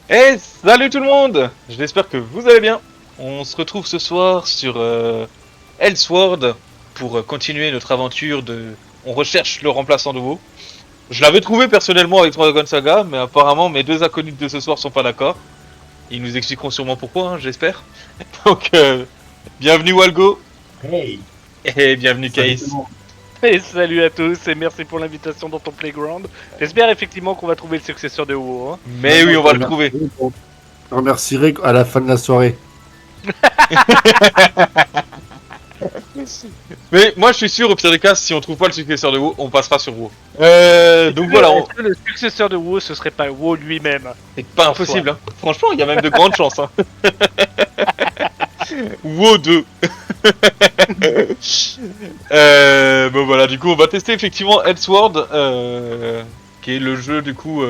Hey, salut tout le monde! J'espère que vous allez bien. On se retrouve ce soir sur Elsword pour continuer notre aventure de... On recherche le remplaçant de WoW. Je l'avais trouvé personnellement avec Dragon Saga, mais apparemment mes deux inconnus de ce soir sont pas d'accord. Ils nous expliqueront sûrement pourquoi, hein, j'espère. Donc, bienvenue Walgo Hey, et bienvenue salut tout le Case. monde. Et salut à tous et merci pour l'invitation dans ton playground. J'espère effectivement qu'on va trouver le successeur de WoW. Hein. Mais oui, on va le trouver. Je remercierai à la fin de la soirée. Mais moi je suis sûr, au pire des cas, si on trouve pas le successeur de WoW, on passera sur WoW. Donc Est-ce voilà, que le successeur de WoW ce serait pas WoW lui-même? c'est pas impossible. Hein. Franchement, il y a même de grandes chances. Hein. WoW 2. Bon voilà, du coup on va tester effectivement Elsword, qui est le jeu du coup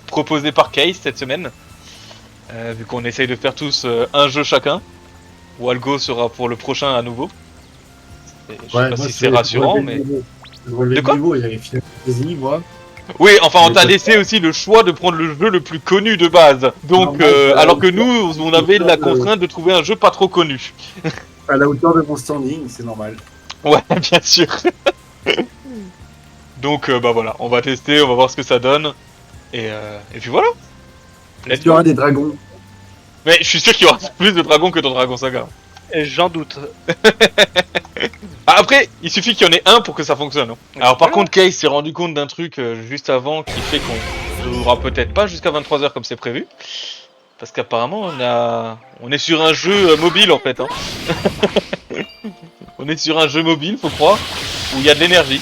proposé par Case cette semaine. Vu qu'on essaye de faire tous un jeu chacun. Walgo sera pour le prochain à nouveau. Je sais pas si c'est rassurant, mais... De quoi ? J'avais fini moi. Oui, enfin on t'a laissé aussi le choix de prendre le jeu le plus connu de base. Donc, alors que nous, on avait la contrainte de trouver un jeu pas trop connu. À la hauteur de mon standing, c'est normal. Ouais, bien sûr. Donc, bah voilà, on va tester, on va voir ce que ça donne. Et puis voilà. Est-ce qu'il y aura des dragons? Mais je suis sûr qu'il y aura plus de dragons que dans Dragon Saga. J'en doute. Ah, après, il suffit qu'il y en ait un pour que ça fonctionne. Hein. Alors par contre, Case s'est rendu compte d'un truc juste avant qui fait qu'on jouera peut-être pas jusqu'à 23h comme c'est prévu. Parce qu'apparemment, on est sur un jeu mobile en fait. Hein. On est sur un jeu mobile, faut croire, où il y a de l'énergie.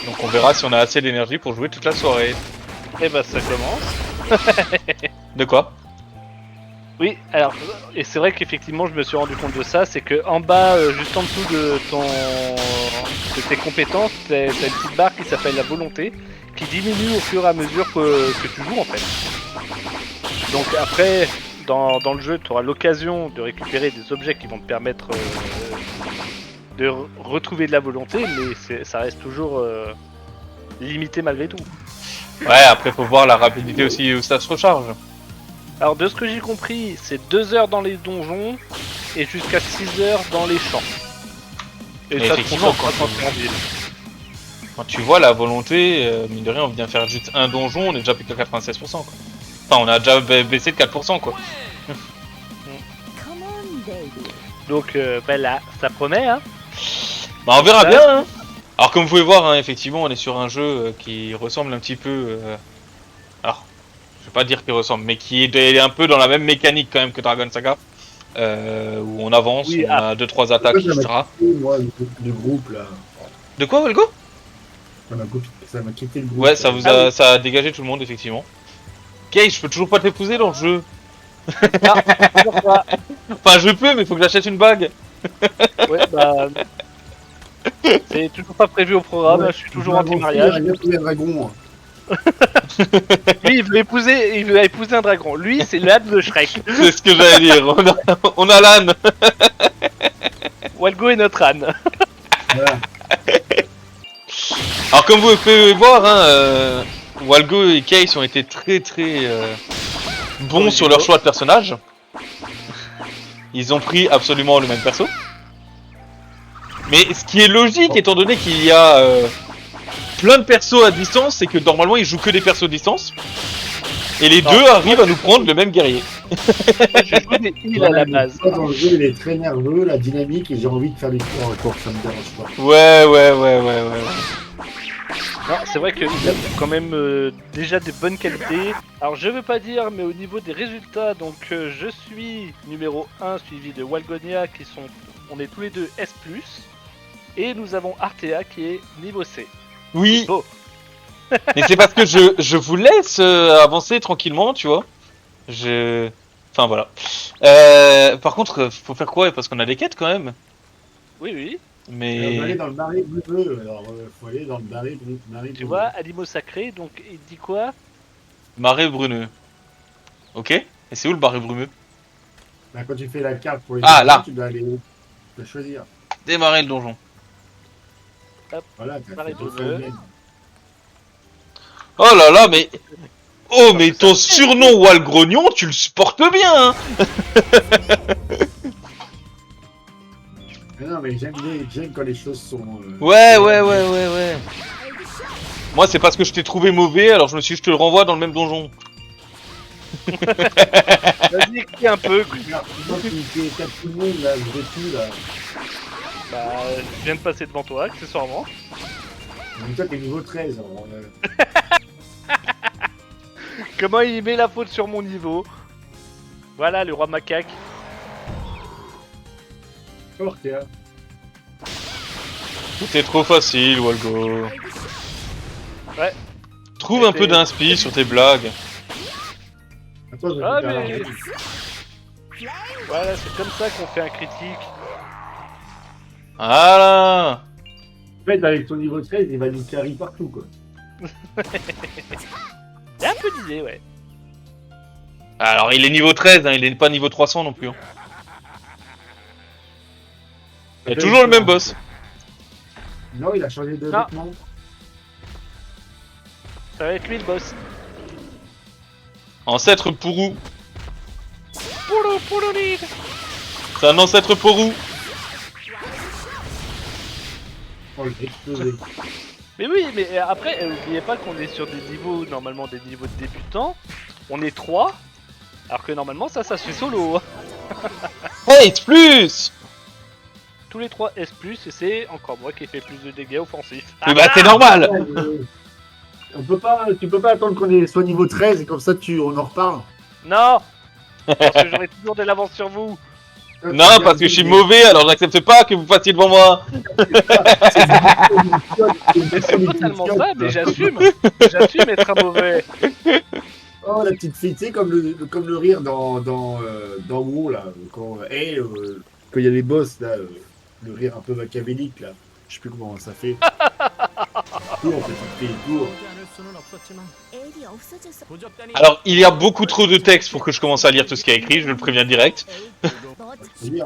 Donc on verra si on a assez d'énergie pour jouer toute la soirée. Et bah ça commence. De quoi ? Oui, alors, et c'est vrai qu'effectivement je me suis rendu compte de ça, c'est que en bas, juste en dessous de tes compétences, t'as une petite barre qui s'appelle la volonté, qui diminue au fur et à mesure que tu joues en fait. Donc après, dans le jeu, tu auras l'occasion de récupérer des objets qui vont te permettre de retrouver de la volonté, mais ça reste toujours limité malgré tout. Ouais, après faut voir la rapidité aussi où ça se recharge. Alors de ce que j'ai compris, c'est 2 heures dans les donjons et jusqu'à 6 heures dans les champs. Et mais ça effectivement, quand tu vois la volonté, mine de rien, on vient faire juste un donjon, on est déjà plus que 96%. Quoi. Enfin, on a déjà baissé de 4%, quoi. Donc bah là, ça promet, hein. Bah, on verra bien, hein. Alors, comme vous pouvez voir, hein, effectivement, on est sur un jeu qui ressemble un petit peu... Alors, je vais pas dire qu'il ressemble, mais qui est un peu dans la même mécanique quand même que Dragon Saga. Où on avance, Oui, on a 2-3 attaques, etc. Moi, le groupe là. De quoi, Walgo ? Ça m'a quitté le groupe. Ouais, ça a dégagé tout le monde, effectivement. Kay, je peux toujours pas t'épouser dans le jeu. Enfin, je peux, mais faut que j'achète une bague. Ouais, bah... C'est toujours pas prévu au programme, je suis toujours anti-mariage. Il dragon. Lui, il veut épouser un dragon. Lui, c'est l'âne de Shrek. C'est ce que j'allais dire. On a l'âne. Walgo est notre âne. Voilà. Alors, comme vous pouvez voir, hein, Walgo et Case ont été très bons sur leur choix de personnage. Ils ont pris absolument le même perso. Mais ce qui est logique, étant donné qu'il y a plein de persos à distance, c'est que normalement ils jouent que des persos à distance. Et les deux arrivent à nous prendre le même guerrier. Je joue des heals à la base. Dans le jeu, il est très nerveux, la dynamique, et j'ai envie de faire des tours encore, ça me dérange pas. Ouais. Non, c'est vrai qu'il a quand même déjà des bonnes qualités. Alors je veux pas dire, mais au niveau des résultats, donc je suis numéro 1 suivi de Walgonia qui sont... On est tous les deux S+. Et nous avons Artea qui est niveau C. Oui. Beau. Mais c'est parce que je vous laisse avancer tranquillement, tu vois. Enfin voilà. Par contre, faut faire quoi ? Parce qu'on a des quêtes quand même. Oui. Mais... On va aller dans le marais brumeux, alors faut aller dans le marais brumeux. Tu vois, animaux sacrés, donc il dit quoi ? Marais brumeux. Ok. Et c'est où le marais brumeux ? Bah, quand tu fais la carte pour les Ah, donjons, là. tu dois aller tu dois choisir. Démarrer le donjon. Hop, Voilà, t'as marais fait brumeux. Oh là là, mais... Oh, mais ton surnom Walgrognon, tu le supportes bien, hein. Mais non, mais j'aime quand les choses sont... Ouais. Moi, c'est parce que je t'ai trouvé mauvais, alors je me suis dit, je te le renvoie dans le même donjon. Vas-y, écris un peu. Regarde, moi qui tape tout le monde, là, je vais tout, là. Bah, je viens de passer devant toi, accessoirement. Mais toi, t'es niveau 13, alors... Comment il met la faute sur mon niveau? Voilà, le roi macaque. Fort, Théa. C'était trop facile, Walgo. Ouais. Trouve un peu d'inspi sur tes blagues. Attends, je vais Ah, faire la mais- règle. Voilà, c'est comme ça qu'on fait un critique. Voilà. En fait, avec ton niveau 13, il va nous carry partout, quoi. Il y a un peu d'idée, ouais. Alors, il est niveau 13, hein, il est pas niveau 300 non plus. Hein. Il y a toujours le même boss. Non, il a changé de Non. vêtements. Ça va être lui le boss. Ancêtre Pourou. Poulou lead. C'est un ancêtre Pourou. Oh, il a explosé. Mais oui, mais après, oubliez pas qu'on est sur des niveaux, normalement des niveaux de débutants. On est 3, alors que normalement ça se fait solo. Hey, it's plus. Tous les 3 S+, et c'est encore moi qui ai fait plus de dégâts offensifs. Mais bah, c'est normal. Tu peux pas attendre qu'on soit niveau 13 et comme ça on en reparle. Non. Parce que j'aurai toujours de l'avance sur vous. Non, parce que je suis mauvais, alors j'accepte pas que vous passiez devant moi. C'est totalement ça, mais j'assume. J'assume être un mauvais. Oh, la petite fille, tu sais, comme le rire dans WoW, là, quand il y a les boss, là, le rire un peu machiavélique, là. Je sais plus comment ça fait. Tour, petite fille, tour. Alors, il y a beaucoup trop de texte pour que je commence à lire tout ce qu'il y a écrit, je le préviens direct.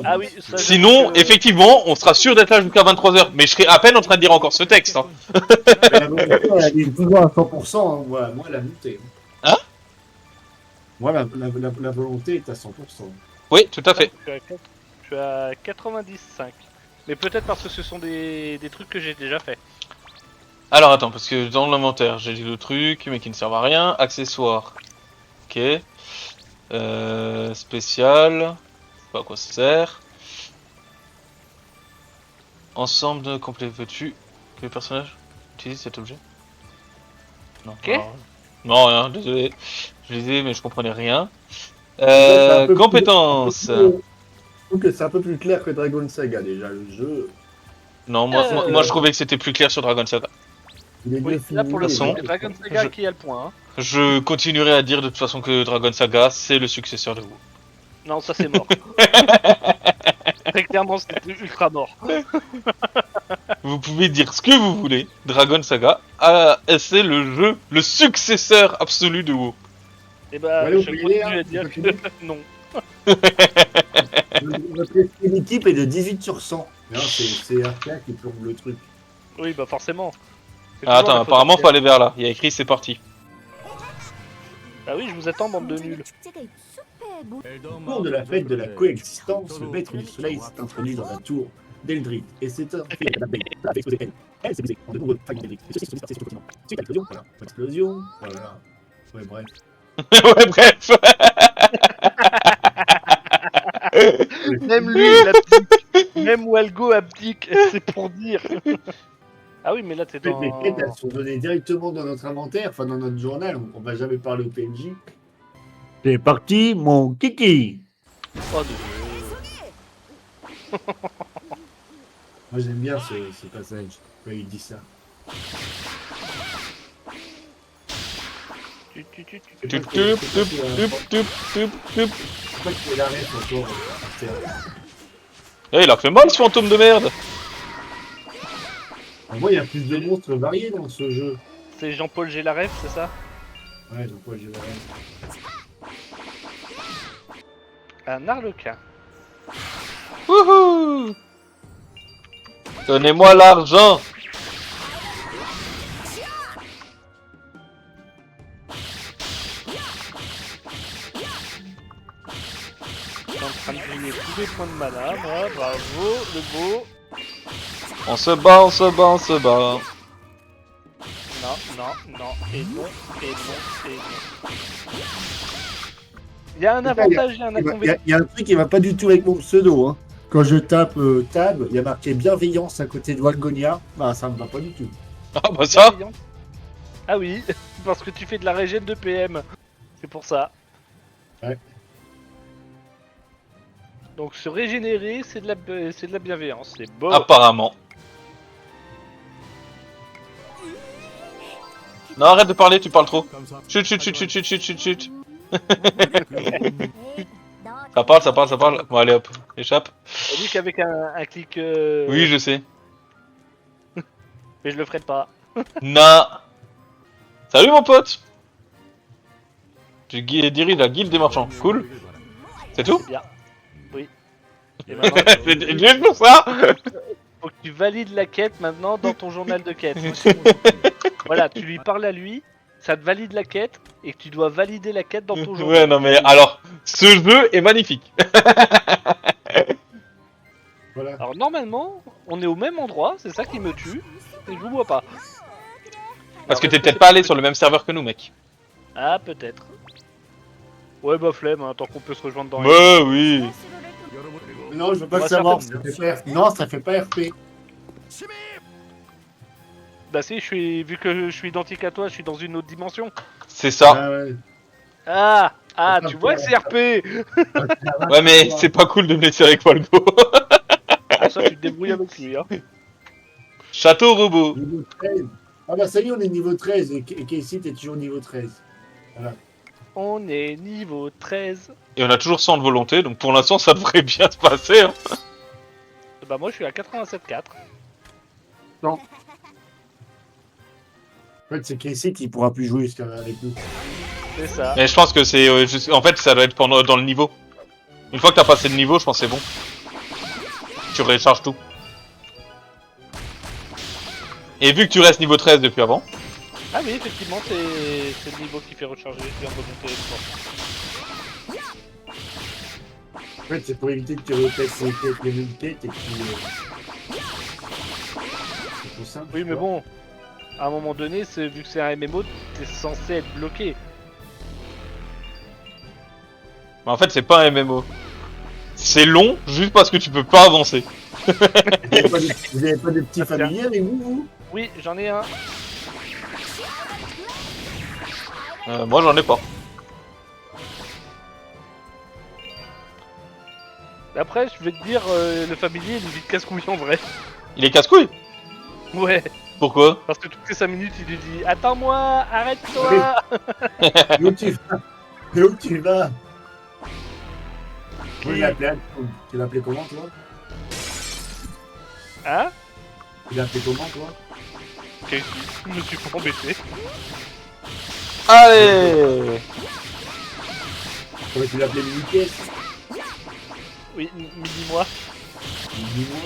Ah oui, ça, Sinon, effectivement, on sera sûr d'être là jusqu'à 23h. Mais je serai à peine en train de lire encore ce texte. Hein. La volonté, elle est toujours à 100%, hein. Moi, elle a monté. Hein? Moi, la volonté est à 100%. Oui, tout à fait. Je suis à 95. Mais peut-être parce que ce sont des trucs que j'ai déjà fait. Alors attends, parce que dans l'inventaire, j'ai dit le truc, mais qui ne servent à rien. Accessoires. Ok. Spécial. Je sais pas à quoi ça sert. Ensemble de complet. Veux-tu que le personnage utilise cet objet? Non. Ok. Alors, non, rien, désolé. Je lisais, mais je comprenais rien. C'est un peu Compétences. Je trouve que c'est un peu plus clair que Dragon Saga, déjà, le jeu. Non, moi je trouvais que c'était plus clair sur Dragon Saga. Il est Oui, mieux là pour le façon, coup, c'est Dragon Saga je- qui a le point. Hein. Je continuerai à dire de toute façon que Dragon Saga, c'est le successeur de WoW. Non, ça c'est mort. Très clairement, c'était ultra mort. Vous pouvez dire ce que vous voulez, Dragon Saga, c'est le jeu, le successeur absolu de WoW. Et bah, Allez, je vous pouvez y continue aller, à dire hein, que non. Notre équipe est de 18 sur 100. Non, c'est RK qui plombe le truc. Oui, bah forcément. C'est Ah, toujours attends, la faute apparemment à faut aller vers là, il y a écrit c'est parti. Ah oui, je vous attends, bande de nuls. Au cours de la fête de la coexistence, le maître du soleil s'est introduit dans la tour d'Eldritch et s'est infiltré à la baie. Ça a fait exploser elle. Elle s'est brisée en de nombreux fragments d'Eldritch. Et ceux-ci sont dispersés sur le continent. Suite à l'explosion, voilà. Explosion, voilà. Ouais, bref. Ouais, bref. Même lui, il abdique. Même Walgo abdique. C'est pour dire. Ah oui, mais là, t'es dans... Les quêtes, elles sont données directement dans notre inventaire, enfin dans notre journal. On va jamais parler au PNJ. C'est parti, mon kiki. Oh, Moi j'aime bien ce passage, quand il dit ça. tu. Tup, tup, tup, tup, tup, tup, tup. Je crois qu'il arrête encore à terre. Eh, il a fait mal ce fantôme de merde. Moi, il y a plus de monstres variés dans ce jeu. C'est Jean-Paul Gélaref, c'est ça? Ouais, donc ouais, j'ai l'arrête. Un Arlequin. Wouhou. Donnez-moi l'argent. suis en train de griller tous les points de mana, moi, bravo, le beau. On se bat, on se bat, on se bat. Non, non, non, et non, et non, et non. Il y a un avantage et un inconvénient. Il y a un truc qui va pas du tout avec mon pseudo. Hein. Quand je tape tab, il y a marqué bienveillance à côté de Walgonia. Bah, ça me va pas du tout. Ah bah ça. Ah oui, parce que tu fais de la régène de PM. C'est pour ça. Ouais. Donc se régénérer, c'est de la bienveillance. C'est beau. Apparemment. Non, arrête de parler, tu parles trop. Chut, chut, chut, chut, chut, chut, chut, chut. Ça parle, ça parle, ça parle. Bon, allez hop, échappe. On dit qu'avec un clic... Oui, je sais. Mais je le ferai pas. Na. Salut mon pote. Tu diriges la guilde des marchands. Cool. C'est tout? Bien. Oui. Et maintenant, C'est juste pour ça. faut que tu valides la quête maintenant dans ton journal de quête. Voilà, tu lui parles à lui, ça te valide la quête, et que tu dois valider la quête dans ton journal. Ouais, non mais alors, ce jeu est magnifique. Voilà. Alors normalement, on est au même endroit, c'est ça qui me tue, et je vous vois pas. Parce que Alors, t'es peut-être pas allé sur le même serveur que nous, mec. Ah, peut-être. Ouais, bah flemme, hein, tant qu'on peut se rejoindre dans Ouais, oui. Non, je veux pas Moi, le ça savoir. fait- Ça fait pas RP. Non, ça fait pas RP. Bah si, vu que je suis identique à toi, je suis dans une autre dimension. C'est ça. Ah ouais. Ah, tu vois que c'est RP. Ouais, mais c'est pas cool de me laisser avec Walgo. Ah, ça, tu te débrouilles avec lui, hein. Château robot. Niveau 13. Ah bah ça y est, on est niveau 13 et Casey t'es toujours niveau 13. Voilà. On est niveau 13. Et on a toujours 100 de volonté, donc pour l'instant ça devrait bien se passer. Hein. Bah moi, je suis à 87,4. En fait, c'est Casey qui pourra plus jouer avec nous. C'est ça. Mais je pense que c'est en fait ça doit être pendant dans le niveau. Une fois que t'as passé le niveau, je pense que c'est bon. Tu recharges tout. Et vu que tu restes niveau 13 depuis avant, Ah oui, effectivement, c'est le niveau qui fait recharger et remonter les points. En fait, c'est pour éviter que tu répètes les mêmes quêtes et que tu... C'est pour ça. Oui, mais bon, à un moment donné, vu que c'est un MMO, t'es censé être bloqué. mais en fait c'est pas un MMO. C'est long juste parce que tu peux pas avancer. Vous avez pas de petits familiers avec vous Oui, j'en ai un. Moi j'en ai pas. Après, je vais te dire, le familier, il est vite casse-couille en vrai. Il est casse-couille. Ouais, Pourquoi? parce que toutes les 5 minutes, il lui dit attends-moi, arrête-toi. Et où tu vas Et où tu vas Qui- Tu l'as appelé comment, toi Hein? Tu l'as appelé comment, toi Ok, je me suis pas embêté. Allez. Comment tu l'as appelé Mini-Pièce Oui, midi-moi. Dis-moi.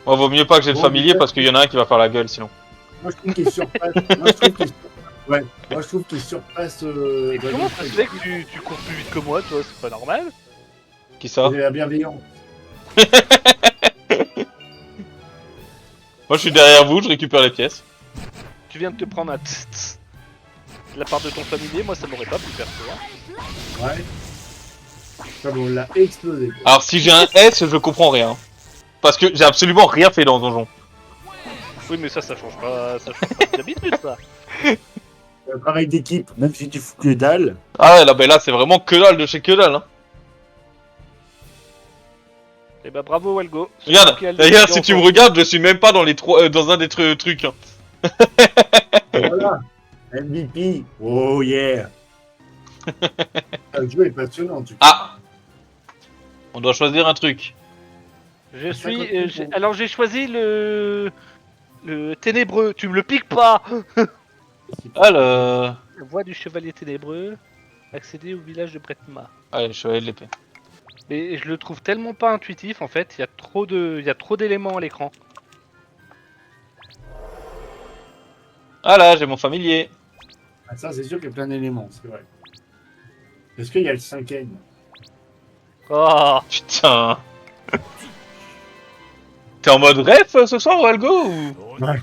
Bon, vaut mieux pas que j'ai le Bon, familier mais- parce qu'il y en a un qui va faire la gueule sinon. Moi, je trouve qu'il surpasse. Moi, je trouve qu'il surpasse. Comment ça se fait que tu cours plus vite que moi, toi? C'est pas normal. Qui ça? la bienveillance. Moi je suis derrière vous, je récupère les pièces. Tu viens de te prendre un tss de la part de ton familier, moi ça m'aurait pas pu faire ça. Ouais. Comme on l'a explosé. Alors si j'ai un S, je comprends rien. Parce que j'ai absolument rien fait dans le donjon. Oui, mais ça change pas d'habitude, ça. Un travail d'équipe, même si tu fous que dalle. Ah ouais, là, ben là c'est vraiment que dalle de chez que dalle. Hein. Et bah bravo, Walgo. Regarde, regarde, si tu me regardes, je suis même pas dans les trois, dans un des trucs. Hein. Voilà. MVP. Oh yeah. Le jeu est passionnant, tu Ah. On doit choisir un truc. Je suis. Alors j'ai choisi le ténébreux. Tu me le piques pas. Alors. Voix du chevalier ténébreux. Accéder au village de Bretma. Allez, chevalier de l'épée. Mais je le trouve tellement pas intuitif en fait. Il y a trop d'éléments à l'écran. Ah là, j'ai mon familier. Ah, ça, c'est sûr qu'il y a plein d'éléments, c'est vrai. Est-ce qu'il y a le 5ème? Oh, Putain. T'es en mode ref ce soir, Walgo ou... Ouais.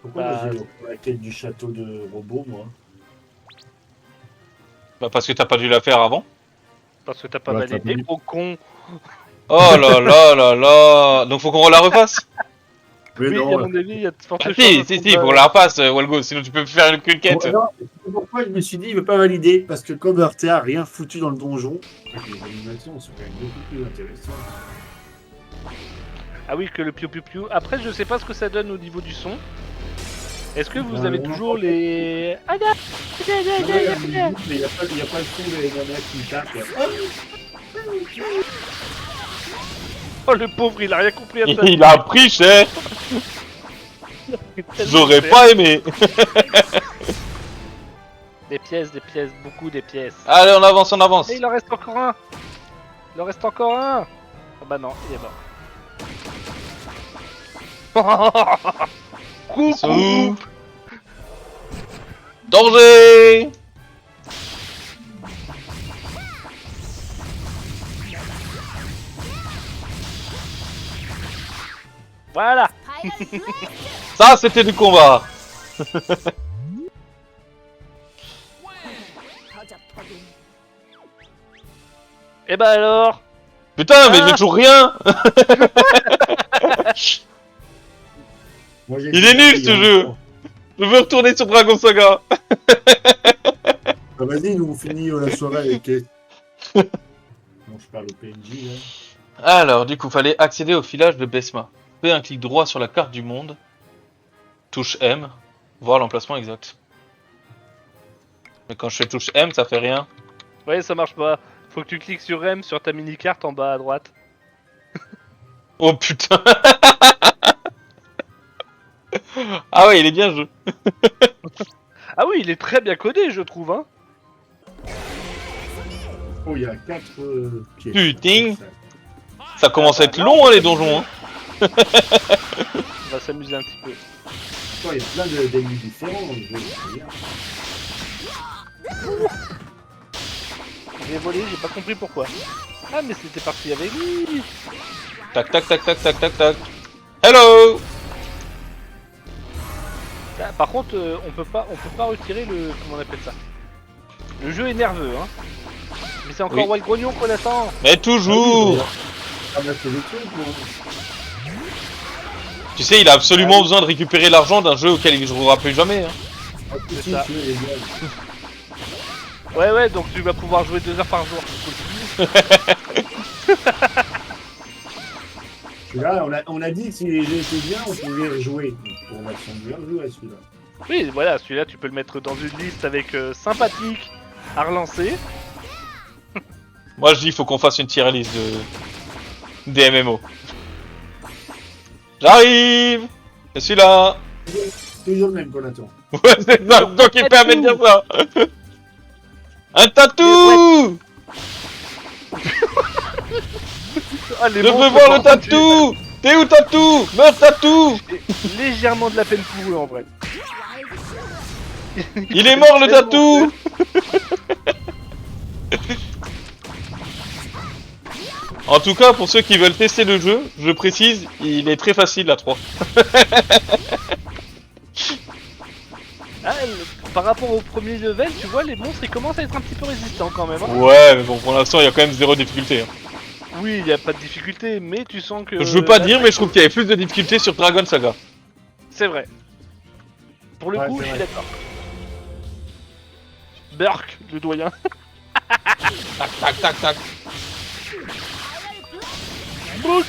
Pourquoi Bah, moi, j'ai la quête du château de robot, moi? Bah parce que t'as pas dû la faire avant. parce que t'as pas Ouais, t'as validé, pas gros con. Oh là là là là. Donc faut qu'on la refasse. Mais Oui, non, à mon avis, il y a de fortes Ah, chances. si, faut qu'on la refasse, Walgo, sinon tu peux faire une quête. Bon, alors, pourquoi je me suis dit il veut pas valider? Parce que comme Heurté a rien foutu dans le donjon, les animations sont quand même beaucoup plus intéressantes. Ah oui, que le piou piou piou. Après, je sais pas ce que ça donne au niveau du son. Est-ce que vous Ouais, avez on toujours entend. les... Ah, Non, il y a la musique, mais il n'y a pas le son des nanas qui tapent. Oh, le pauvre, il a rien compris à ça. Il a pris cher. J'aurais pas aimé. Des pièces, beaucoup des pièces. Allez, on avance, on avance. Et il en reste encore un. Il en reste encore un. Ah bah non, il est mort. Coucou. Sous. Danger. Voilà. Ça, c'était du combat. Et bah alors. Putain, mais j'ai toujours rien. Moi, j'ai Il est nul, ce jeu. Je veux retourner sur Dragon Saga. Ah, vas-y, nous on finit la soirée avec. Bon, je parle au PNJ là. Alors, du coup, fallait accéder au village de Besma. Fais un clic droit sur la carte du monde. Touche M. Voir l'emplacement exact. Mais quand je fais touche M, ça fait rien. Ouais, ça marche pas. Faut que tu cliques sur M sur ta mini-carte en bas à droite. Oh putain. Ah ouais, il est bien, le jeu. Ah oui, il est très bien codé, je trouve, hein. Oh, il y a 4 pièces. Putain. Ça commence à être long, hein, les donjons. Hein. On va s'amuser un petit peu. Attends, il y a plein d'ennemis différents dans le jeu. c'est bien. J'ai volé, j'ai pas compris pourquoi. Ah, mais c'était parti avec lui. Tac, tac, tac, tac, tac, tac, tac. Hello. Ah, par contre, on peut pas retirer le... Comment on appelle ça? Le jeu est nerveux, hein. Mais c'est encore Oui. Wild Grognon qu'on attend. Mais toujours. Ah, bah, c'est des trucs, moi. Tu sais, il a absolument besoin de récupérer l'argent d'un jeu auquel il jouera plus jamais. Hein. Ah, C'est si, ça. celui-là, il est bien. Ouais, donc tu vas pouvoir jouer 2 heures par jour. Celui-là, on a dit que si les jeux étaient bien, on pouvait rejouer. On va sans bien jouer à celui-là. Oui, voilà, celui-là, tu peux le mettre dans une liste avec sympathique à relancer. Moi, je dis, il faut qu'on fasse une tier list des MMO. J'arrive. Je suis là. Toujours le même qu'on attend. Ouais, c'est ça, donc il permet de dire ça. Un tatou. Ah, les Je veux monstres voir le sont tatou. T'es où tatou? Meurs tatou. rendus légèrement de la peine pour eux en vrai. Il est mort le tatou. En tout cas, pour ceux qui veulent tester le jeu, je précise, il est très facile à 3. Ah, par rapport au premier level, tu vois, les monstres ils commencent à être un petit peu résistants quand même. Hein. Ouais, mais bon, pour l'instant, il y a quand même 0 difficulté. Hein. Oui, il n'y a pas de difficulté, mais tu sens que. Je veux pas là, dire, mais je trouve qu'il y avait plus de difficultés sur Dragon Saga. C'est vrai. Pour le Ouais, coup, c'est je suis vrai. d'accord. Burk, le doyen. Tac, tac, tac, tac. Book.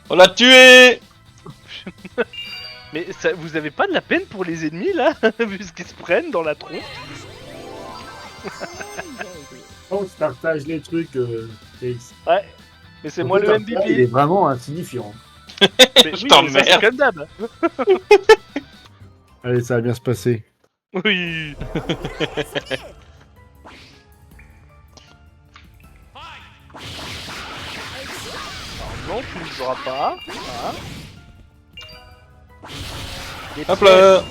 On l'a tué. Mais ça, vous avez pas de la peine pour les ennemis là, vu ce qu'ils se prennent dans la tronche. On se partage les trucs. Chris. Ouais. Mais c'est En moi fait, le comme ça, Il est MVP. vraiment insignifiant. Mais Je oui, t'emmerde. mais ça, c'est comme d'hab. Allez, ça va bien se passer. Oui. Alors non, tu ne le feras pas. Voilà. Des Hop pièces, là.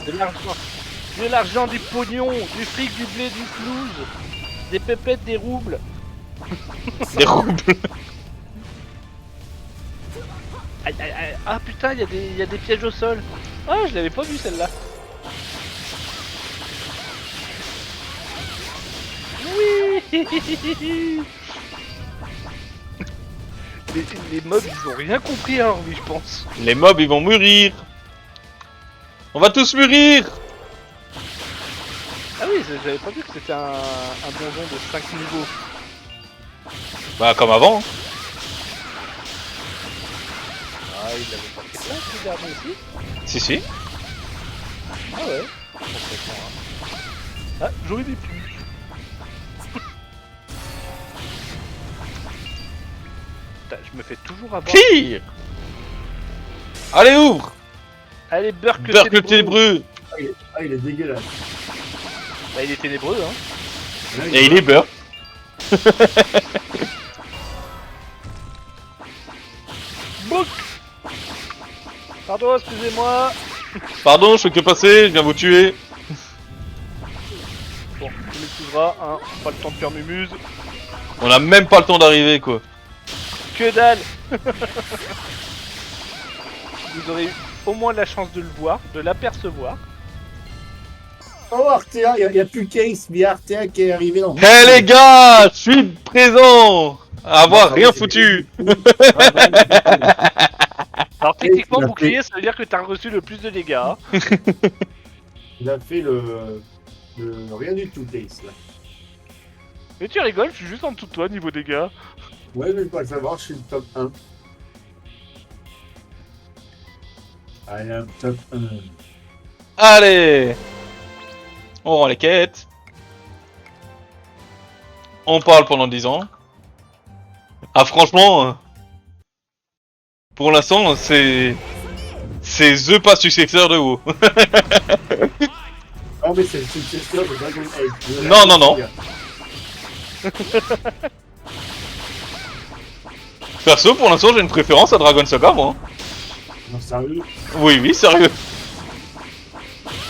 de l'argent, du pognon, du fric, du blé, du flouze, des pépettes, des roubles. Des roubles. Aïe, aïe, aïe. Ah putain, il y a des pièges au sol. Ah, je l'avais pas vu celle-là. Oui. les mobs, ils ont rien compris à leur vie, je pense. Les mobs, ils vont mûrir. On va tous mûrir. Ah oui, j'avais pas vu que c'était un donjon de 5 niveaux. Bah, comme avant. Ah, il avait pas fait ça, ce dernier aussi. Si, si. Ah ouais. Complètement, hein. Ah, j'aurais des plus. Putain, je me fais toujours avoir. Tire. Allez, ouvre. Allez, Burk le Burk le ténébreux. Il est dégueulasse. Bah, il est ténébreux, hein. Là, Et il est Burk. Bouk. Pardon, excusez-moi. Pardon, je fais que passer, je viens vous tuer. Bon, tu m'excuseras, hein. Pas le temps de faire mumuse. On a même pas le temps d'arriver, quoi. Que dalle. Vous aurez eu au moins la chance de le voir, de l'apercevoir. Oh, Artea, il n'y a plus Case, mais Artea qui est arrivé dans. Hé les gars, je suis présent. À avoir Non, rien c'est- foutu. Alors techniquement, il a bouclier, ça veut dire que t'as reçu le plus de dégâts. Hein. Il a fait le rien du tout, Case, là. Mais tu rigoles, je suis juste en dessous de toi niveau dégâts. Ouais, mais pas le savoir, je suis le top 1. I am top 1. Allez. On rend les quêtes. On parle pendant 10 ans. Ah franchement, pour l'instant, c'est the pas successeur de WoW. Non, mais c'est le successeur de Dragon Age. Non, non, non. Perso, pour l'instant, j'ai une préférence à Dragon Saga, moi. Non, sérieux. Oui, oui, sérieux.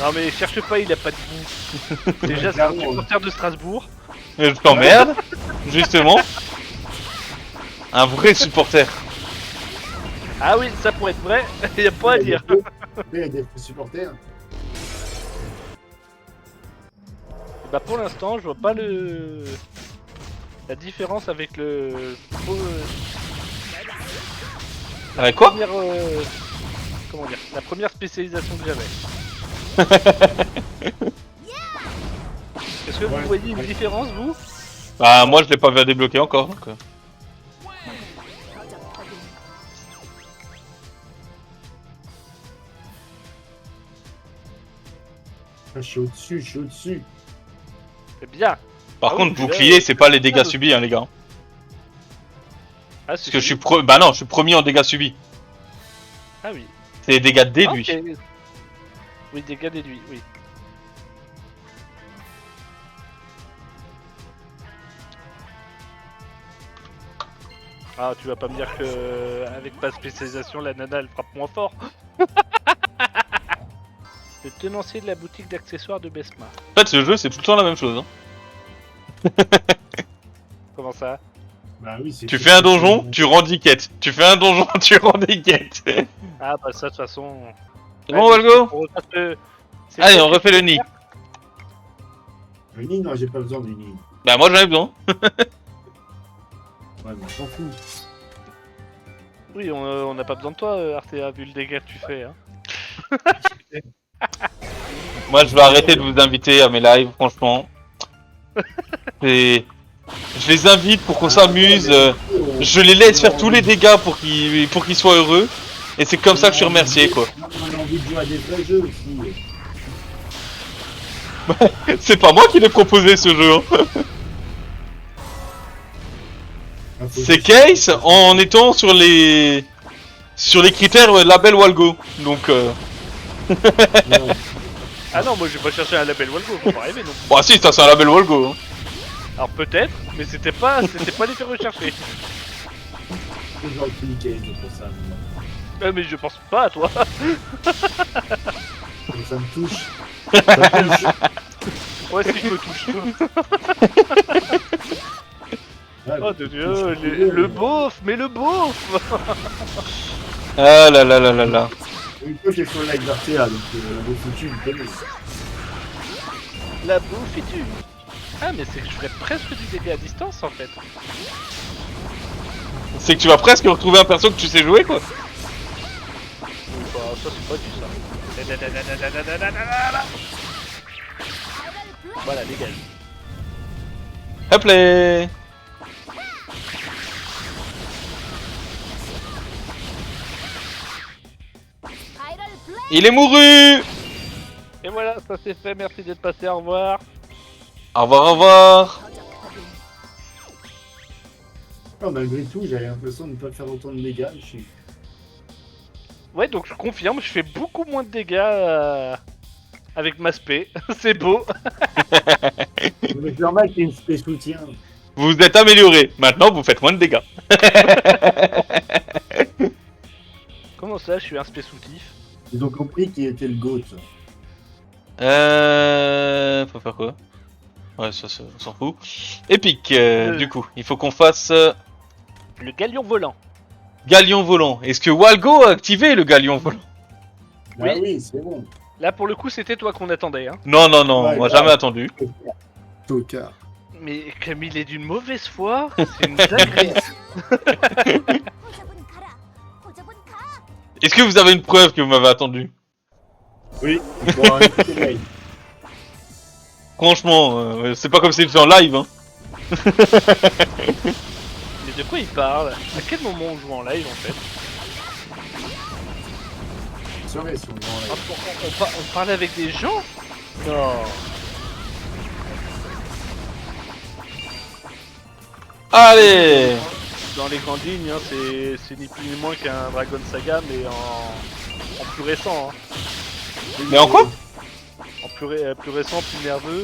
Non mais cherche pas, il a pas de goût. Déjà, c'est un supporter de Strasbourg. Je t'emmerde, justement. Un vrai supporter. Ah oui, ça pourrait être vrai, y a pas à dire. Il y a des supporters. Bah pour l'instant, je vois pas la différence avec le Avec quoi? première comment dire, la première spécialisation que j'avais. Est-ce que vous voyez une différence, vous? Bah, moi, je l'ai pas débloqué encore. Donc... Je suis au-dessus, je suis au-dessus. C'est bien. Par Ah contre, oui, bouclier, c'est pas les dégâts subis, hein, les gars. Ah, Parce que je suis bah non, je suis premier en dégâts subis. Ah oui. C'est les dégâts déduits. Ah, ok. Oui, dégâts déduits, oui. Ah, tu vas pas me dire que avec pas de spécialisation, la nana elle frappe moins fort. Le tenancier de la boutique d'accessoires de Besma. En fait, ce jeu, c'est tout le temps la même chose. Hein. Comment ça? Bah oui, c'est. Tu fais un donjon, tu rends 10 quêtes. Tu fais un donjon, tu rends des quêtes. Ah bah ça de toute façon. C'est bon, Valgo? On repasse c'est Allez, quoi on que- refait le nid. Le nid, non, j'ai pas besoin du nid. Bah, moi, j'en ai besoin. Ouais, mais on s'en fout. Oui, on n'a pas besoin de toi, Artea, vu le dégât que tu fais. Hein. Moi, je vais arrêter de vous inviter à mes lives, franchement. Et... Je les invite pour qu'on s'amuse. Je les laisse faire tous les dégâts pour qu'ils soient heureux. Et c'est comme ça que je suis remercié, quoi. On a envie de jouer à des vrais jeux aussi. C'est pas moi qui l'ai proposé, ce jeu. Hein. C'est Case en étant sur les critères label Walgo. Donc Non, Ah non, moi j'ai pas cherché un label Walgo, faut pas rêver non. bah si, ça c'est un label Walgo. Hein. Alors peut-être, mais c'était pas les faits recherchés. c'est genre le Case pour ça. Mais je pense pas à toi. Ça me touche. Ça me touche. Ouais, si je me touche. Ah, Oh de Dieu, le beauf, mais le beauf. Ah là là là là là. Une fois j'ai fait un live d'Artea, donc le foutu, il connaît. La bouffe et tu. Ah, mais c'est que je ferais presque du dégât à distance en fait. C'est que tu vas presque retrouver un perso que tu sais jouer, quoi. Bah, ça c'est pas du ça. Voilà, dégage. Hop là. Il est mouru. Et voilà, ça c'est fait, merci d'être passé, au revoir. Au revoir, au revoir. Non, malgré tout, j'avais l'impression de ne pas faire autant de dégâts. Ouais, donc je confirme, je fais beaucoup moins de dégâts avec ma spé. C'est beau. Mais c'est normal qu'il y ait une spé soutien. Vous vous êtes amélioré. Maintenant, vous faites moins de dégâts. Comment ça, je suis un spé soutif? Ils ont compris qui était le GOAT. Faut faire quoi? Ouais, ça, on s'en fout. Épique, du coup, il faut qu'on fasse Le galion volant. Galion volant. Est-ce que Walgo a activé le Galion volant? Ah oui, c'est bon. Là, pour le coup, c'était toi qu'on attendait, hein. Non, non, non, Ouais, moi grave. jamais attendu. Tocard. Mais comme il est d'une mauvaise foi, c'est une dinguerie. Est-ce que vous avez une preuve que vous m'avez attendu? Oui, bon, écoutez, live. Franchement, c'est pas comme si c'était en live, hein. Mais de quoi il parle? À quel moment on joue en live en fait? Serait sur le grand live. On parle avec des gens? Non. Allez. Dans les grandes lignes, hein, c'est ni plus ni moins qu'un Dragon Saga, mais en plus récent. Hein. Mais en quoi? En plus récent, plus nerveux.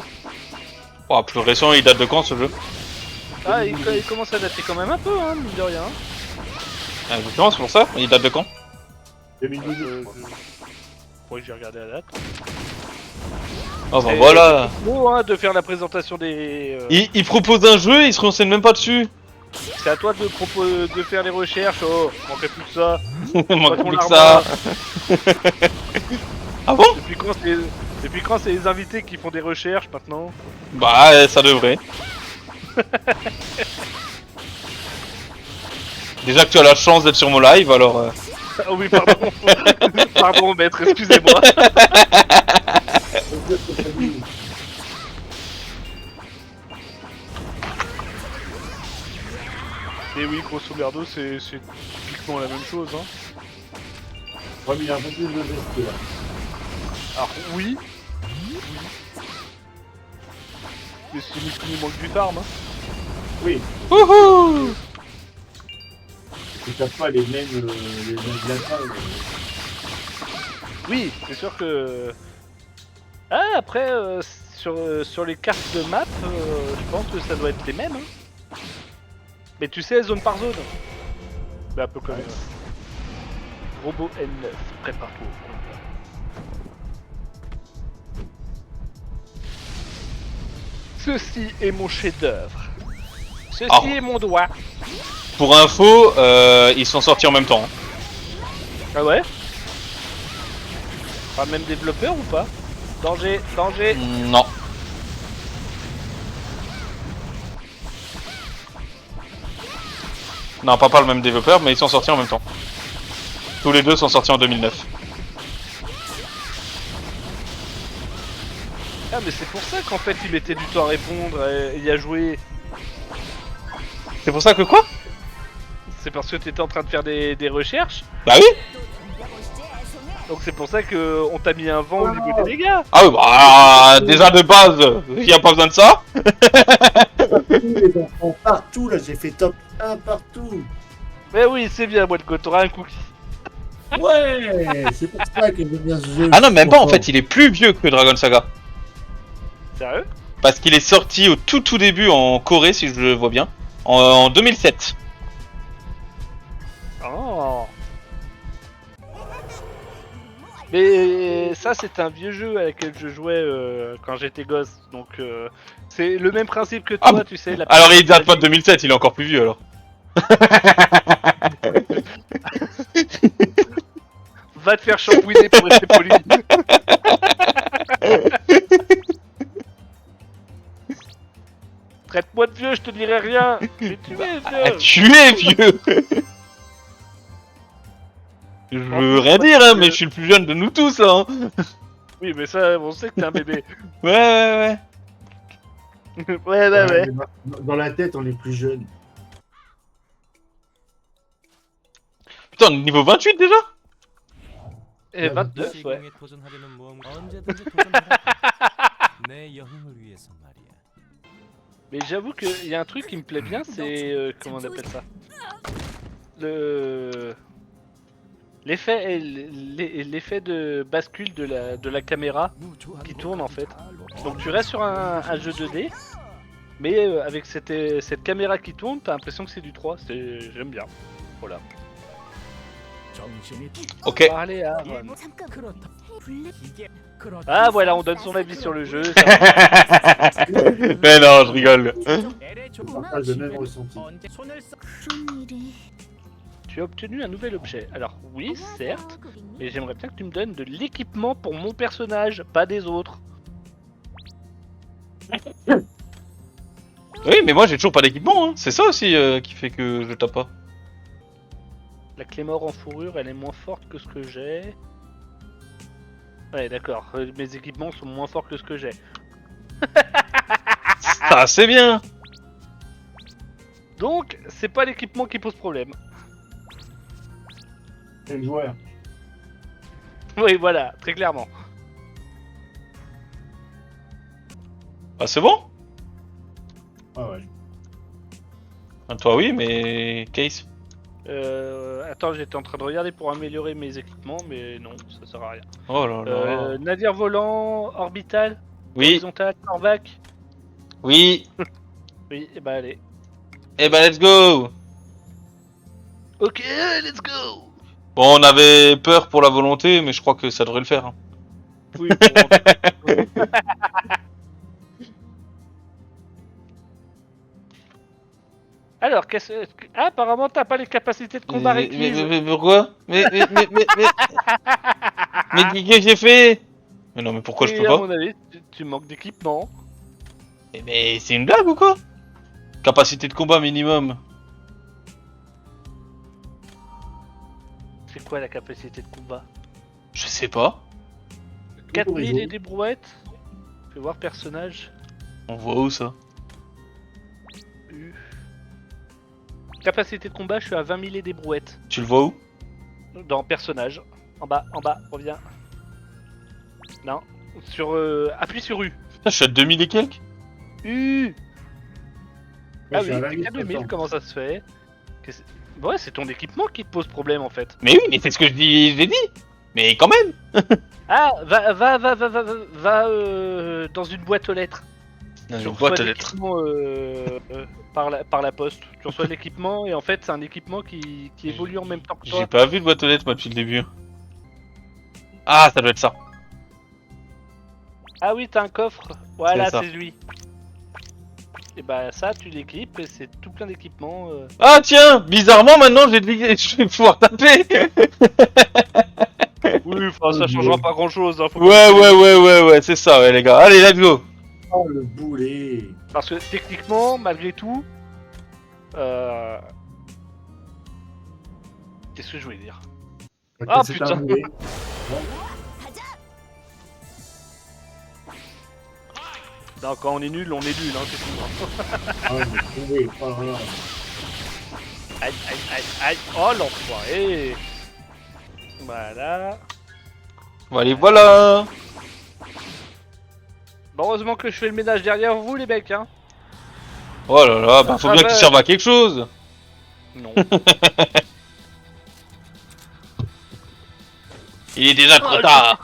Oh, plus récent, il date de quand ce jeu? Ah, il commence à dater quand même un peu, hein, mine de rien. Ah, justement, c'est pour ça. Il date de quand? 2018. Faudrait que j'ai regardé la date. Oh bah Et voilà. c'est beau, hein, de faire la présentation des. Il propose un jeu, il se renseigne même pas dessus. C'est à toi de faire les recherches. Oh, manquait plus que ça. Il manque Patron plus que Larbin. ça. Ah bon? Depuis quand c'est les invités qui font des recherches maintenant? Bah, ça devrait. Déjà que tu as la chance d'être sur mon live, alors... Ah oui, pardon. Pardon, maître, excusez-moi. Et oui, grosso merdo, c'est typiquement la même chose. Hein. Ouais, mais il y a un peu plus de gestes là. Alors, oui. Mais c'est ni plus ni moins que du farm. Hein. Oui, Wouhou! tu tapes pas les mêmes glaçats. Oui, c'est sûr que. Ah, après, sur les cartes de map, je pense que ça doit être les mêmes. Hein. Mais tu sais, zone par zone. Mais un peu comme. Robot N9, prépare-toi. Ceci est mon chef-d'œuvre. Ceci Oh. est mon doigt. Pour info, ils sont sortis en même temps. Ah ouais? Pas le même développeur ou pas? Danger, danger. Non. Non, pas le même développeur, mais ils sont sortis en même temps. Tous les deux sont sortis en 2009. Ah mais c'est pour ça qu'en fait il mettait du temps à répondre et y à jouer. C'est pour ça que quoi? C'est parce que t'étais en train de faire des recherches. Bah oui. Donc c'est pour ça que on t'a mis un vent au niveau des dégâts. Ah oui, bah déjà de base, il y a pas besoin de ça. Les enfants partout là, j'ai fait top 1 partout. Mais oui, c'est bien, moi le t'auras un cookie. Ouais, c'est pour ça que j'aime bien ce jeu. Ah non, même pas, en fait, il est plus vieux que Dragon Saga. Sérieux? Parce qu'il est sorti au tout début en Corée, si je le vois bien, en 2007. Oh. Mais ça, c'est un vieux jeu à lequel je jouais quand j'étais gosse. Donc, c'est le même principe que toi, Ah, tu sais. Alors il date pas de 2007, il est encore plus vieux alors. Va te faire shampouiner pour rester poli. Traite-moi de vieux, je te dirai rien. Mais tu es Ah, vieux. tu es vieux. Je veux rien dire, hein, mais je suis le plus jeune de nous tous, hein. Oui, mais ça, on sait que t'es un bébé. Ouais. Ouais. mais dans la tête, on est plus jeune. Putain, niveau 28 déjà. Et 29, ouais. 시공에 도전하려는 무언가 언제든지 도전하라. 내 영웅을 위해서 말이야. Mais j'avoue qu'il y a un truc qui me plaît bien, c'est comment on appelle ça, l'effet de bascule de la caméra qui tourne en fait. Donc tu restes sur un jeu 2D, mais avec cette caméra qui tourne, t'as l'impression que c'est du 3. J'aime bien. Voilà. Ok. Parlez à Aaron. 잠깐 Ah voilà, on donne son avis sur le jeu. Ça va. Mais non, je rigole. On partage le même ressenti. 그런 일이 Tu as obtenu un nouvel objet. Alors oui, certes, mais j'aimerais bien que tu me donnes de l'équipement pour mon personnage, pas des autres. Oui, mais moi j'ai toujours pas d'équipement, hein. C'est ça aussi qui fait que je tape pas. La Clémore en fourrure, elle est moins forte que ce que j'ai. Ouais, d'accord. Mes équipements sont moins forts que ce que j'ai. Ah, c'est bien. Donc, c'est pas l'équipement qui pose problème. C'est le joueur. Oui, voilà, très clairement. Ah, c'est bon. Ah ouais. Ah, toi oui, mais Case. Attends, j'étais en train de regarder pour améliorer mes équipements, mais non, ça sert à rien. Oh là là. Navire volant, orbital, Oui, horizontal, corvac. oui. Oui, et bah allez. Eh ben let's go. Ok, let's go. Bon, on avait peur pour la volonté, mais je crois que ça devrait le faire. Hein. Oui, bon. Alors, ah, apparemment, t'as pas les capacités de combat requises. Mais pourquoi mais qu'est-ce que j'ai fait? Mais non, mais pourquoi je Et peux à pas? mon avis, tu manques d'équipement. Mais c'est une blague ou quoi? Capacité de combat minimum. C'est quoi la capacité de combat? Je sais pas. 4000 et des brouettes. Fais voir personnage. On voit où ça? Capacité de combat, je suis à 20 000 et des brouettes. Tu le vois où? Dans personnage. En bas, reviens. Non. Sur appuie sur U. Putain, je suis à 2000 et quelques. U. Ouais, Ah je suis à oui, t'es à 2000, 2000. comment ça se fait? Ouais, c'est ton équipement qui te pose problème en fait. Mais oui, mais c'est ce que j'ai dit. Mais quand même. Ah, va dans une boîte aux lettres. Dans Tu une reçois boîte à lettres. l'équipement par la poste. Tu reçois l'équipement et en fait c'est un équipement qui évolue en même temps que toi. J'ai pas vu de boîte aux lettres moi depuis le début. Ah, ça doit être ça. Ah oui, t'as un coffre. Voilà, C'est ça. c'est lui. Et bah ça, tu l'équipes et c'est tout plein d'équipements. Ah tiens, bizarrement maintenant je vais pouvoir taper. Oui, enfin ça changera pas grand chose. Hein, Ouais, c'est ça, ouais les gars. Allez, let's go. Oh le boulet. Parce que techniquement, malgré tout, qu'est-ce que je voulais dire? Ah, C'est putain. un boulet. Non, quand on est nul, hein, c'est tout. Ah, mais tombé. Oh là là. Aïe. Oh l'enfoiré. Voilà. Bon, allez, voilà. Bon, heureusement que je fais le ménage derrière vous, les mecs, hein. Oh là là, bah faut bien qu'il serve à quelque chose. Non. Il est déjà trop tard.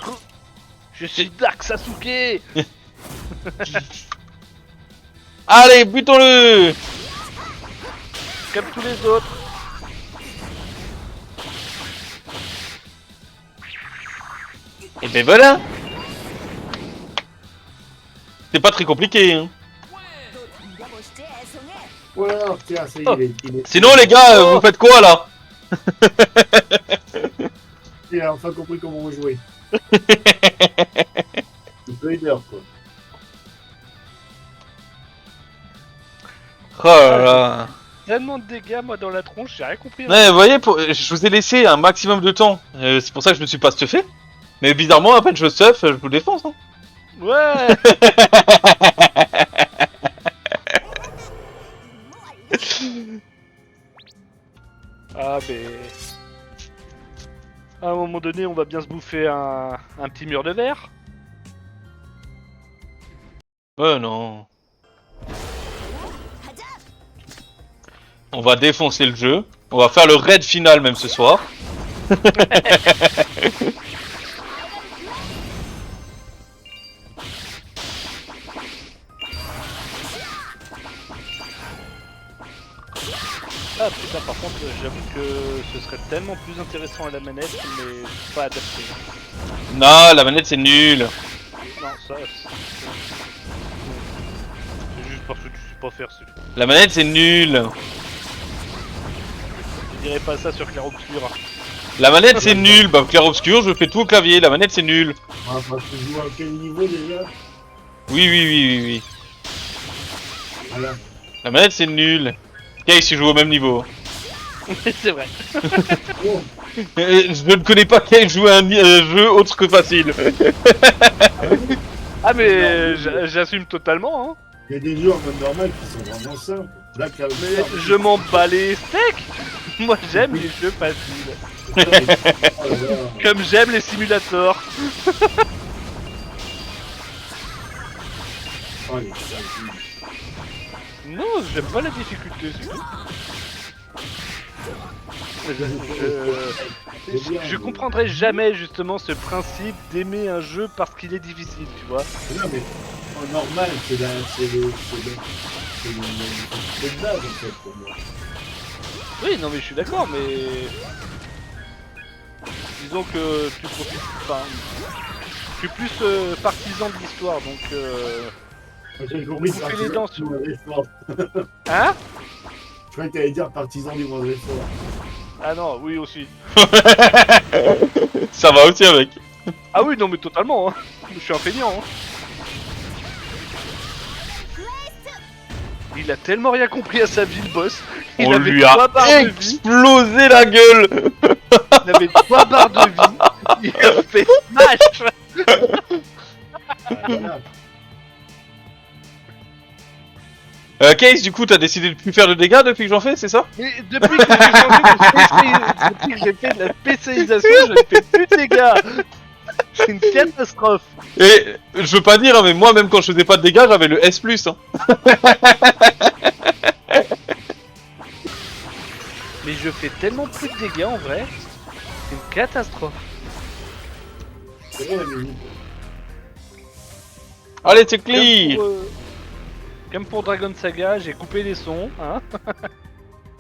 Je suis Dark Sasuke. Allez, butons-le. Comme tous les autres. Mais voilà. C'est pas très compliqué, hein. Voilà, tiens, ça y Oh. est, il est... Sinon les gars, Oh. vous faites quoi là? Il a enfin compris comment jouer. Un peu heure, quoi. Oh là là. Tellement de dégâts, moi, dans la tronche, j'ai rien compris. Ouais, vous voyez, je vous ai laissé un maximum de temps. C'est pour ça que je me suis pas stuffé. Mais bizarrement, à peine je stuff, je vous défonce. Hein. Ouais. Ah, mais... À un moment donné, on va bien se bouffer un petit mur de verre. Ouais, non. On va défoncer le jeu. On va faire le raid final même ce soir. Ah putain, par contre, j'avoue que ce serait tellement plus intéressant à la manette, mais pas adapté. Non, la manette c'est nul. Non, ça... C'est juste parce que tu sais pas faire, c'est tout. La manette c'est nul. Je dirais pas ça sur Clair Obscur. La manette c'est nul. Bah clair obscur, je fais tout au clavier. La manette c'est nul. Ah, parce que je joue à quel niveau déjà? Oui, oui, oui, oui, oui. Voilà. La manette c'est nul. Case, tu joues au même niveau. C'est vrai. Oh, Je ne connais pas Case jouer à un jeu autre que facile. Ah mais j'assume totalement, hein. il y a des jeux en mode normal qui sont vraiment simples. Là, Cloud Mais Star, je m'en bats les steaks. Moi j'aime les jeux faciles. oh là là. Comme j'aime les simulators. Oh, les Non, j'aime pas la difficulté, c'est tout. Je comprendrai jamais justement ce principe d'aimer un jeu parce qu'il est difficile, tu vois. Non, mais en normal, c'est de base en fait pour moi. Oui, non mais je suis d'accord, mais... Disons que tu profites... Enfin... Je suis plus partisan de l'histoire, donc... J'ai compris Vous faites les dents du moindre effort. Hein? Je croyais que t'allais dire partisan du moindre effort. Ah non, oui aussi. Ça va aussi avec. Ah oui, non mais totalement, hein. Je suis un feignant, hein. Il a tellement rien compris à sa vie, le boss. Il On avait lui 3 a barres de vie. explosé la gueule. Il avait 3 barres de vie. Il a fait smash. Ah, voilà. Case, du coup, t'as décidé de plus faire de dégâts depuis que j'en fais, c'est ça? Mais depuis que j'ai changé depuis que j'ai fait de la spécialisation, je ne fais plus de dégâts. C'est une catastrophe. Et je veux pas dire, hein, mais moi, même quand je faisais pas de dégâts, j'avais le S+. Hein. Mais je fais tellement plus de dégâts en vrai. C'est une catastrophe. C'est bon la musique. Allez, c'est clear. Comme pour Dragon Saga, j'ai coupé les sons, hein.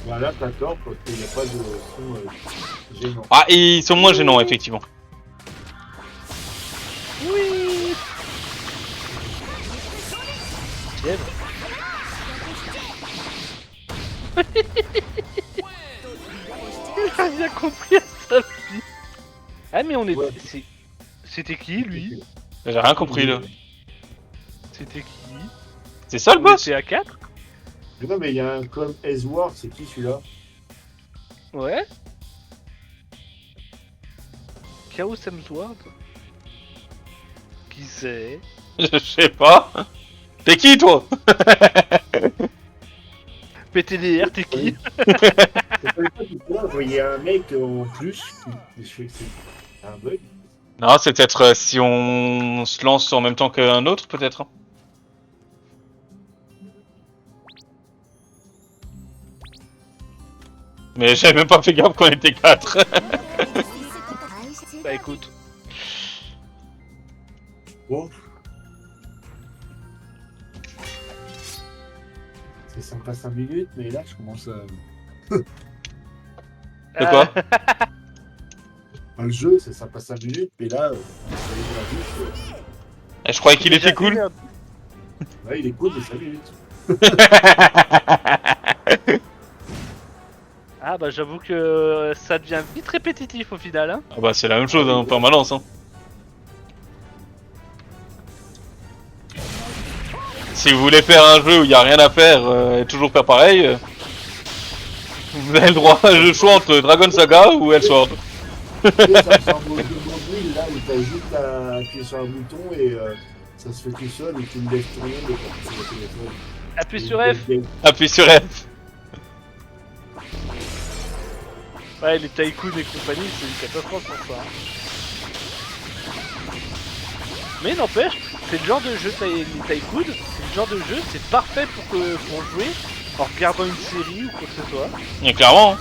Voilà, t'as tort parce qu'il n'y a pas de son gênant. Ah, et ils sont moins gênants, effectivement. Oui. Fièvre. Il a bien compris à sa vie. Ah mais on est... Ouais. C'était qui lui? J'ai rien compris, là. C'était qui? C'est ça, le On boss? était à 4? Non, mais il y a un comme Ezward, c'est qui celui-là? Ouais. Chaos Hemsworth? Qui c'est? Je sais pas. T'es qui, toi? PTDR, t'es qui? C'est pas le cas, tout à l'heure, il y a un mec en plus. Je fais que c'est un bug. Non, c'est peut-être si on se lance en même temps qu'un autre, peut-être. Mais j'avais même pas fait gaffe qu'on était 4. Bah écoute. Bon. C'est sympa 5 minutes, mais là je commence à. De quoi? Le jeu, c'est sympa 5 minutes, mais là. vite. Et je croyais qu'il était cool. Ouais, il est cool, mais ça vite. Ah bah j'avoue que ça devient vite répétitif au final, hein. Ah bah c'est la même chose hein, en permanence. Hein. Si vous voulez faire un jeu où il n'y a rien à faire et toujours faire pareil, vous avez le droit à le choix entre Dragon Saga ou Elsword. Tu sais, ça ressemble au jeu mobile là où t'as juste à appuyer sur un bouton et ça se fait tout seul et tu le laisses tourner de sur le téléphone. Appuie sur F. Appuie sur F. Ouais, les tycoons et compagnie, c'est une catastrophe pour ça. Hein. Mais n'empêche, c'est le genre de jeu, les tycoons, c'est le genre de jeu, c'est parfait pour jouer en regardant une série ou quoi que ce soit. Et clairement. Hein.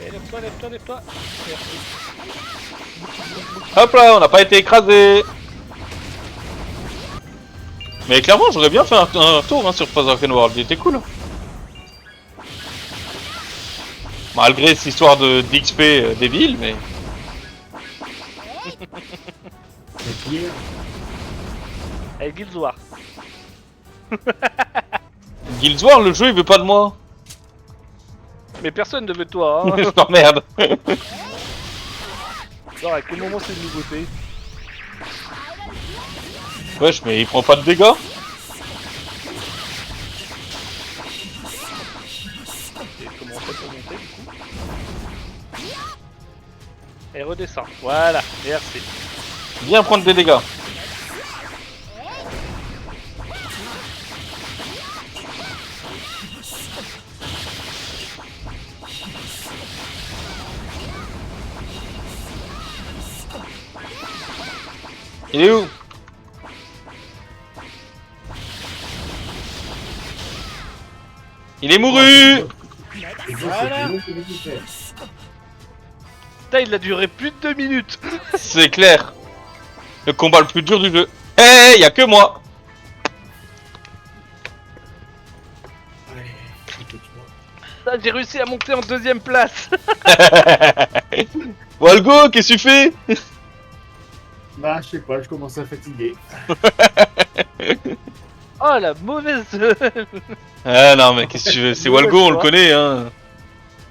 Et lève-toi, lève-toi, lève-toi. Hop là, on n'a pas été écrasé. Mais clairement, j'aurais bien fait un tour hein, sur Forsaken World, il était cool. Malgré cette histoire d'XP débile, mais... Hey, Guild Wars. Guild Wars, le jeu, il veut pas de moi. Mais personne ne veut de toi, hein. Je t'emmerde. Alors, à quel moment c'est une nouveauté? Wesh, mais il prend pas de dégâts. Et comment on fait pour monter du coup? Et redescend. Voilà, merci. Viens prendre des dégâts. Il est où? Il est mouru. Voilà. Putain, il a duré plus de 2 minutes. C'est clair. Le combat le plus dur du jeu. Eh, y a que moi. Putain, j'ai réussi à monter en 2ème place. Walgo, qu'est-ce que tu fais? Bah, je sais pas, je commence à fatiguer. Oh la mauvaise. Ah non, mais qu'est-ce que tu veux? C'est Walgo, on le connaît, hein.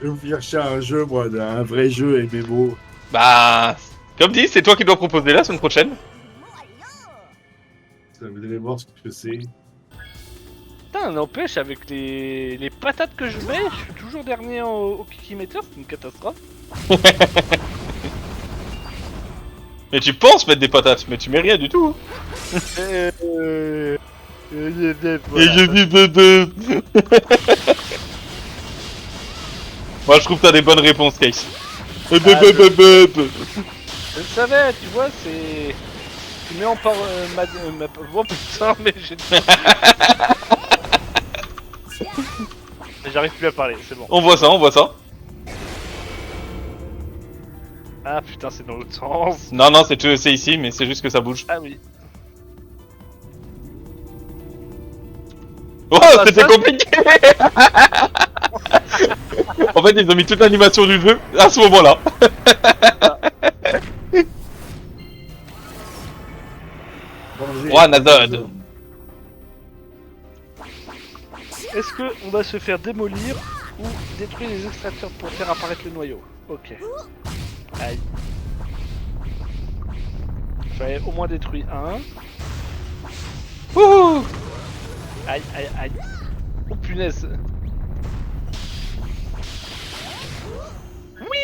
Je vais vous chercher un jeu, moi, un vrai jeu MMO. Bah, comme dit, c'est toi qui dois proposer la semaine prochaine. Vous allez voir ce que c'est. Putain, n'empêche, avec les patates que je mets, je suis toujours dernier au Kikimeter, c'est une catastrophe. Mais tu penses mettre des patates, mais tu mets rien du tout. Voilà. Moi, je trouve que t'as des bonnes réponses, Case. Je le savais, tu vois, c'est... Tu mets en part... Oh putain, mais j'ai... Mais j'arrive plus à parler, c'est bon. On voit ça, on voit ça. Ah putain, c'est dans l'autre sens. Non, non, c'est ici, mais c'est juste que ça bouge. Ah oui. Oh, bah, c'était ça, compliqué. En fait, ils ont mis toute l'animation du jeu à ce moment-là. One Azod. Est-ce que on va se faire démolir ou détruire les extracteurs pour faire apparaître le noyau? Ok. Aïe. J'avais au moins détruit un. Wouhou. Aïe, aïe, aïe. Oh punaise. Oui.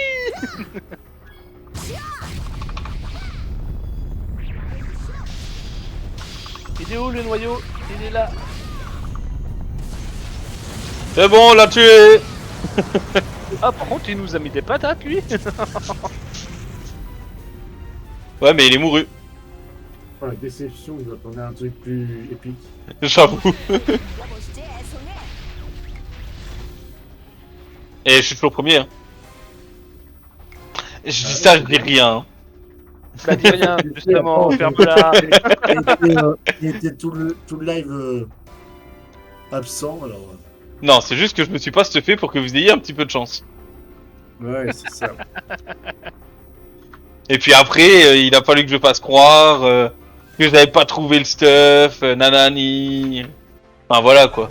Il est où le noyau? Il est là. C'est bon, on l'a tué. Ah par contre il nous a mis des patates lui. Ouais, mais il est mouru. Voilà, déception, je m'attendais à un truc plus épique. J'avoue. Et je suis toujours premier. Hein. Je dis ça, je dis rien. Bah dis rien, justement, ferme-la. Il était tout le live absent, alors... Non, c'est juste que je me suis pas stuffé pour que vous ayez un petit peu de chance. Ouais, c'est ça. Et puis après, il a fallu que je fasse croire que j'avais pas trouvé le stuff, nanani. Enfin voilà quoi.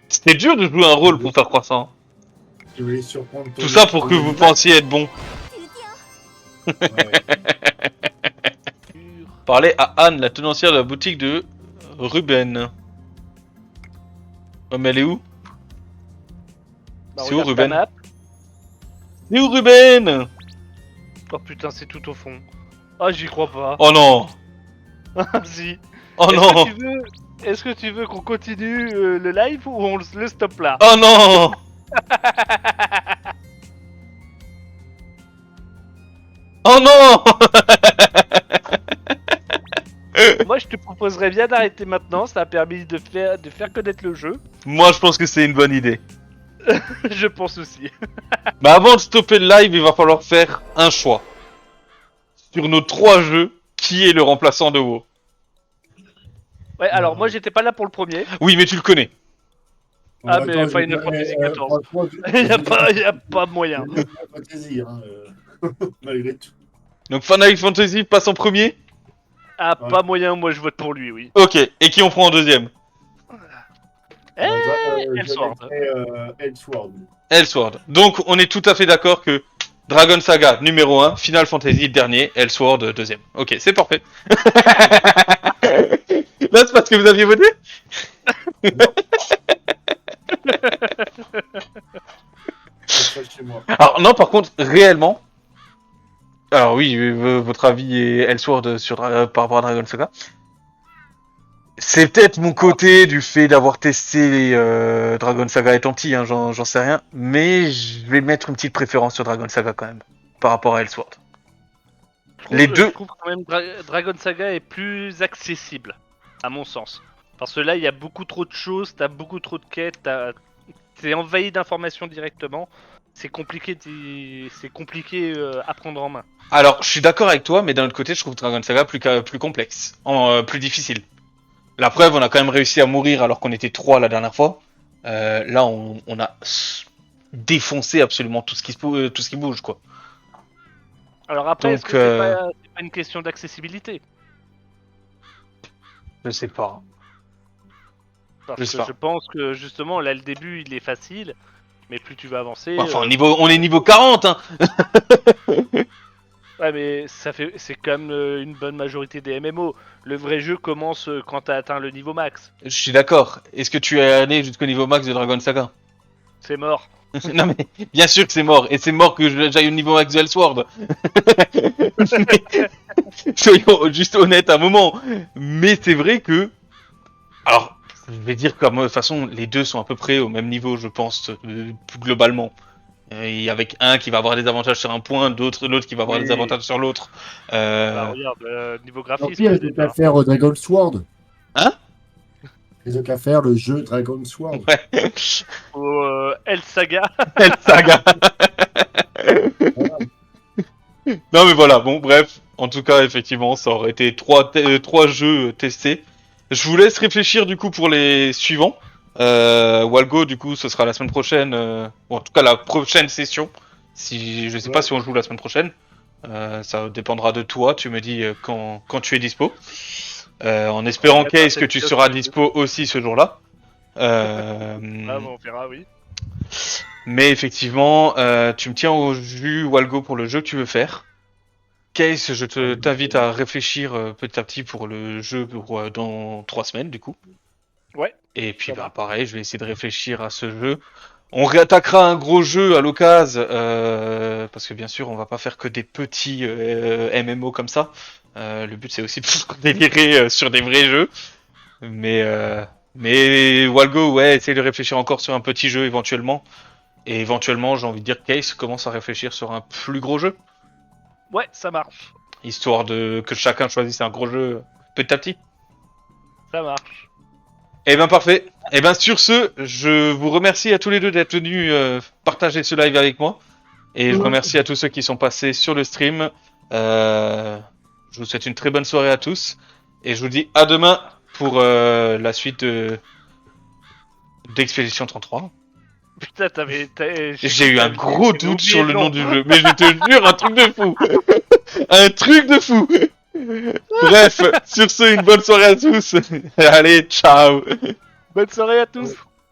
C'était dur de jouer un rôle pour faire croire ça. Hein. Tu voulais surprendre ton- Tout ça pour que vous pensiez être bon. Ouais. Parlez à Anne, la tenancière de la boutique de Ruben. Oh, mais elle est où? Bah, C'est où, regarde ta Ruben? map. C'est où Ruben? Oh putain, c'est tout au fond. Ah, j'y crois pas. Oh non. Si. Oh Est-ce non. que tu veux... Est-ce que tu veux qu'on continue le live ou on le stoppe là? Oh non. Oh non. Moi, je te proposerais bien d'arrêter maintenant. Ça a permis de faire connaître le jeu. Moi je pense que c'est une bonne idée. Je pense aussi. Mais avant de stopper le live, il va falloir faire un choix. Sur nos 3 jeux, qui est le remplaçant de WoW? Ouais, alors moi, j'étais pas là pour le premier. Oui, mais tu le connais. Ah, mais Final Fantasy XIV. y a pas moyen. Final Fantasy, hein, malgré tout. Donc Final Fantasy passe en premier. Ah, Ouais. pas moyen, moi je vote pour lui, oui. Ok, et qui on prend en deuxième? Elsword. Elsword. Elsword. Donc on est tout à fait d'accord que Dragon Saga numéro 1, Final Fantasy dernier, Elsword deuxième. Ok, c'est parfait. Là c'est parce que vous aviez voté? C'est ça chez moi. Alors non, par contre, réellement... Alors oui, votre avis est Elsword sur, par rapport à Dragon Saga. C'est peut-être mon côté du fait d'avoir testé Dragon Saga étant petit, hein, j'en sais rien. Mais je vais mettre une petite préférence sur Dragon Saga quand même, par rapport à Elsword. Les deux- Je trouve quand même Dragon Saga est plus accessible, à mon sens. Parce que là, il y a beaucoup trop de choses, t'as beaucoup trop de quêtes, t'es envahi d'informations directement. C'est compliqué, à prendre en main. Alors, je suis d'accord avec toi, mais d'un autre côté, je trouve Dragon Saga plus complexe, plus difficile. La preuve, on a quand même réussi à mourir alors qu'on était 3 la dernière fois. Là, on a défoncé absolument tout ce qui bouge, quoi. Alors après, est-ce Donc, que c'est pas une question d'accessibilité? Je sais pas. Parce Je sais que pas. je pense que justement, là, le début, il est facile, mais plus tu vas avancer... Enfin, on est niveau 40, hein. Ouais, mais c'est quand même une bonne majorité des MMO. Le vrai jeu commence quand t'as atteint le niveau max. Je suis d'accord. Est-ce que tu es allé jusqu'au niveau max de Dragon Saga? C'est mort. Non mais, bien sûr que c'est mort. Et c'est mort que j'aille au niveau max de Elsword. Mais, soyons juste honnêtes un moment. Mais c'est vrai que... Alors, je vais dire que de toute façon, les deux sont à peu près au même niveau, je pense, plus globalement. Et avec un qui va avoir des avantages sur un point, l'autre qui va avoir des avantages sur l'autre. Bah, regarde, niveau Au graphisme... pire, ils ont qu'à faire Dragon Sword. Hein? Ils ont qu'à faire le jeu Dragon Sword. Ouais. El Saga. El Saga. Non mais voilà, bon bref. En tout cas, effectivement, ça aurait été 3 jeux testés. Je vous laisse réfléchir du coup pour les suivants. Walgo, du coup, ce sera la semaine prochaine. Ou en tout cas, la prochaine session. Je sais pas si on joue la semaine prochaine. Ça dépendra de toi. Tu me dis quand tu es dispo. En espérant Case que tu seras dispo aussi ce jour-là. Ah, bon, on verra, oui. Mais effectivement, tu me tiens au jus, Walgo, pour le jeu que tu veux faire. Case, je t'invite à réfléchir petit à petit pour le jeu dans 3 semaines, du coup. Ouais. Et puis, Ça bah, va. pareil, je vais essayer de réfléchir à ce jeu. On réattaquera un gros jeu à l'occasion, parce que bien sûr, on va pas faire que des petits MMO comme ça. Le but, c'est aussi de délirer sur des vrais jeux. Mais Walgo, ouais, essaye de réfléchir encore sur un petit jeu éventuellement. Et éventuellement, j'ai envie de dire, Case commence à réfléchir sur un plus gros jeu. Ouais, ça marche. Histoire de que chacun choisisse un gros jeu petit à petit. Ça marche. Eh ben parfait. Eh ben sur ce, je vous remercie à tous les deux d'être venus partager ce live avec moi. Et je remercie à tous ceux qui sont passés sur le stream. Je vous souhaite une très bonne soirée à tous. Et je vous dis à demain pour la suite d'Expédition 33. Putain, J'ai eu un gros doute sur le nom du jeu, mais je te jure, un truc de fou. Un truc de fou. Bref, sur ce, une bonne soirée à tous. Allez, ciao. Bonne soirée à tous.